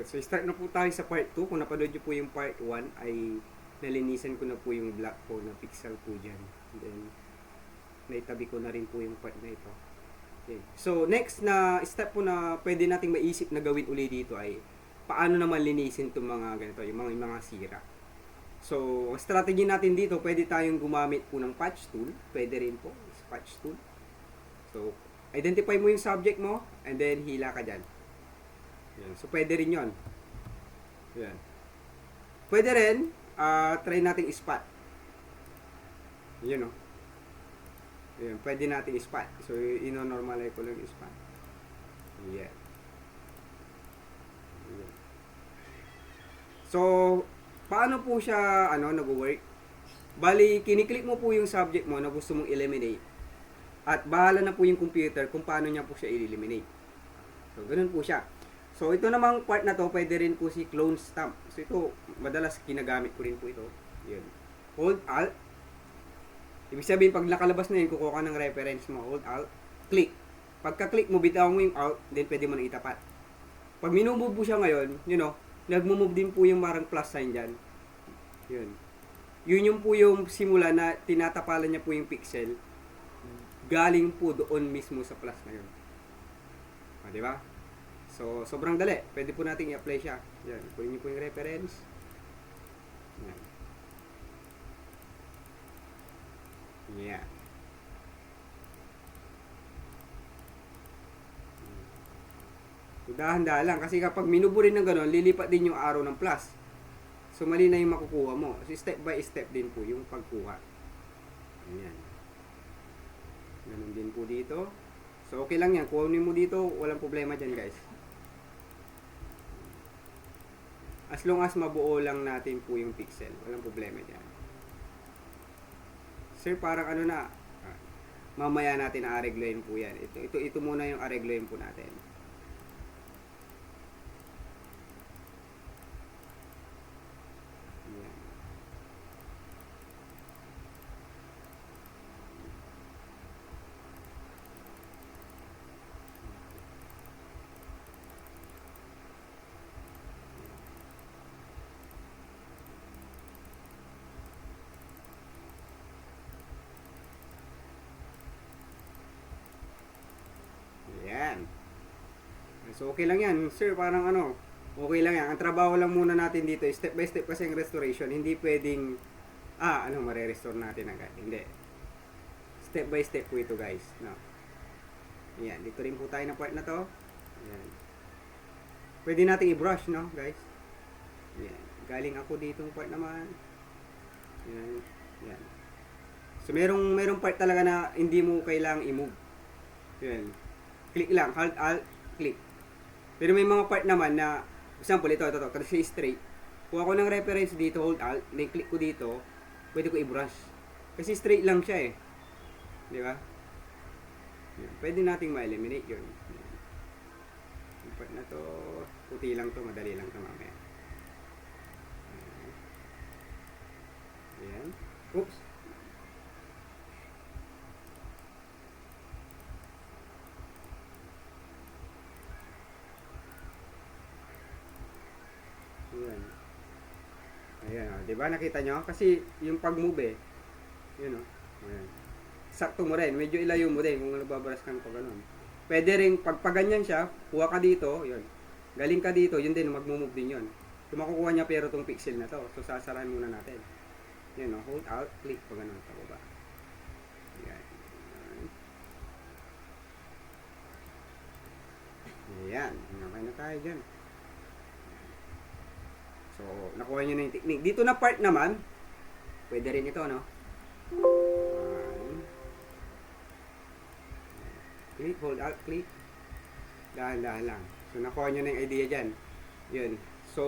So, start na po tayo sa part 2. Kung napanood nyo po yung part 1, ay nalinisan ko na po yung black po na pixel po dyan. And then, naitabi ko na rin po yung part na ito. Okay. So, next na step po na pwede nating maisip na gawin uli dito ay paano naman linisin itong mga ganito, yung mga sira. So, ang strategy natin dito, pwede tayong gumamit po ng patch tool. Pwede rin po, patch tool. So, identify mo yung subject mo, and then hila ka dyan. Yan. So, pwede rin yon. Yan. Pwede rin, try natin spot. Yun o. Yan. Pwede natin spot. So, ino-normalize ko lang spot. Yan. Yan. So, paano po siya, nag-work? Bali, kiniklik mo po yung subject mo na gusto mong eliminate. At bahala na po yung computer kung paano niya po siya i-eliminate. So, ganun po siya. So, ito namang part na to, pwede rin po si clone stamp. So, ito, madalas ginagamit ko rin po ito. Yun. Hold Alt. Ibig sabihin, pag nakalabas na yun, kukuha ka ng reference mo. Hold Alt. Click. Pagka-click mo, bitaw mo yung Alt, then pwede mo nang itapat. Pag minumove po siya ngayon, nagmumove din po yung marang plus sign dyan. Yun. Yun yung po yung simula na tinatapalan niya po yung pixel. Galing po doon mismo sa plus na yun. Di ba? So, sobrang dali. Pwede po natin i-apply siya. Yan. Kunin niyo po yung reference. Yan. Yan. So, dahan-dahan lang. Kasi kapag minubo rin ng gano'n, lilipat din yung arrow ng plus. So, mali na yung makukuha mo. So, step by step din po yung pagkuha. Ayan. Ganun din po dito. So, okay lang yan. Kunin mo dito, walang problema dyan, guys. As long as mabuo lang natin po yung pixel, walang problema dyan. Sir, parang mamaya natin a-aregloyin po yan. Ito muna yung aregloyin po natin. Yan. Yan. So, okay lang yan. Sir, parang okay lang yan. Ang trabaho lang muna natin dito, step by step kasi yung restoration. Hindi pwedeng, mare-restore natin agad. Hindi. Step by step po ito, guys. No. Yan. Dito rin po tayo na part na to. Yan. Pwede natin i-brush, no, guys? Yan. Galing ako ditong part naman. Yan. Yan. So, merong part talaga na hindi mo kailangang i-move. Yan. Click lang, hold alt, click. Pero may mga part naman na, example, ito, kasi straight. Kuha ko ng reference dito, hold alt, then click ko dito, pwede ko i-brush. Kasi straight lang siya eh. Di ba? Pwede nating ma-eliminate yun. Yung part na to, puti lang to, madali lang to mamaya. Ayan. Oops. Ayan. Ayan, di ba? Nakita nyo? Kasi yung pag-move yun ayan. Sakto mo rin. Medyo ilayo mo din kung nagbabaras ka pa ganun. Pwede rin, pag ganyan siya, kuha ka dito, yun. Galing ka dito, yun din, mag-move din yun. So, makukuha niya pero tong pixel na to. So, sasarahan muna natin. Yan, hold out, click, pag ganun, pababa. Ayan. Ayan. Okay na tayo dyan. So, nakuha nyo na yung technique. Dito na part naman, pwede rin ito, no? Click, hold out, click. Dahan-dahan lang. So, nakuha nyo na yung idea dyan. Yun. So,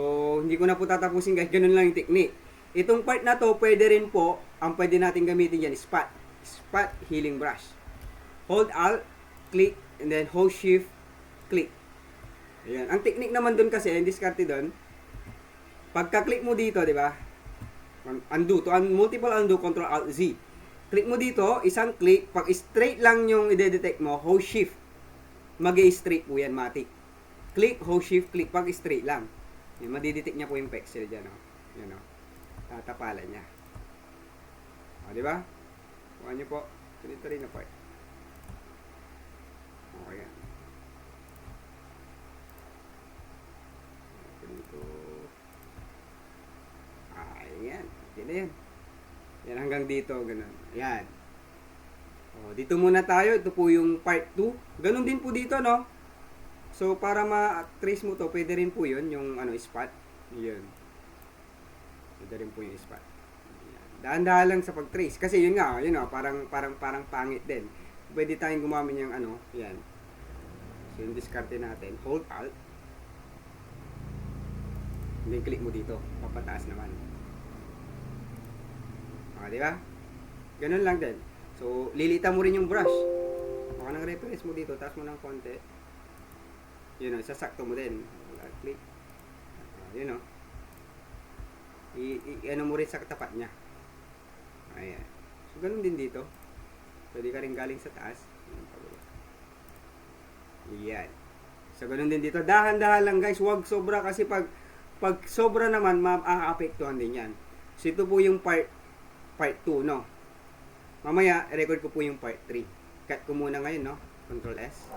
hindi ko na po tatapusin, guys. Ganun lang yung technique. Itong part na to, pwede rin po, ang pwede natin gamitin dyan, spot. Spot healing brush. Hold alt, click, and then hold shift, click. Ayan. Ang technique naman dun kasi, yung diskarte dun, pagka-click mo dito, di ba? Undo. Multiple undo, Control Alt Z. Click mo dito, isang click. Pag straight lang yung i-detect mo, hold shift. Mag-i-straight po yan, matik. Click, hold shift, click. Pag straight lang. Yan, madidetect niya po yung pixel dyan, no? Yan, no? Tatapalan niya. O, di ba? Kuha niyo po. Ganito rin na part. Okay, yan. Ganito. Ayan. Okay na yan. Yan hanggang dito, ganun. Ayan. O, dito muna tayo. Ito po yung part 2. Ganun din po dito, no? So, para ma-trace mo to, pwede rin po yun, yung ano, spot. Yun. Pwede rin po yung spot. Ayan. Dahan-dahan lang sa pag-trace. Kasi yun nga, yun nga, parang pangit din. Pwede tayong gumamit yung ano, yan. So, yung diskarte natin, hold alt. And then, click mo dito. Papataas naman. Di ba? Ganun lang din. So, lilita mo rin yung brush. Baka ng reference mo dito, taas mo ng konti. Yun o, sasakto mo din. Click. Yun o. I-ano mo rin sa tapat niya. Ayan. So, ganun din dito. Pwede ka rin galing sa taas. Ayan. So, ganun din dito. Dahan-dahan lang guys. Huwag sobra kasi pag sobra naman, maapektuhan din yan. So, ito po yung part 2, no? Mamaya, record ko po yung part 3. Cut ko muna ngayon, no? Control S.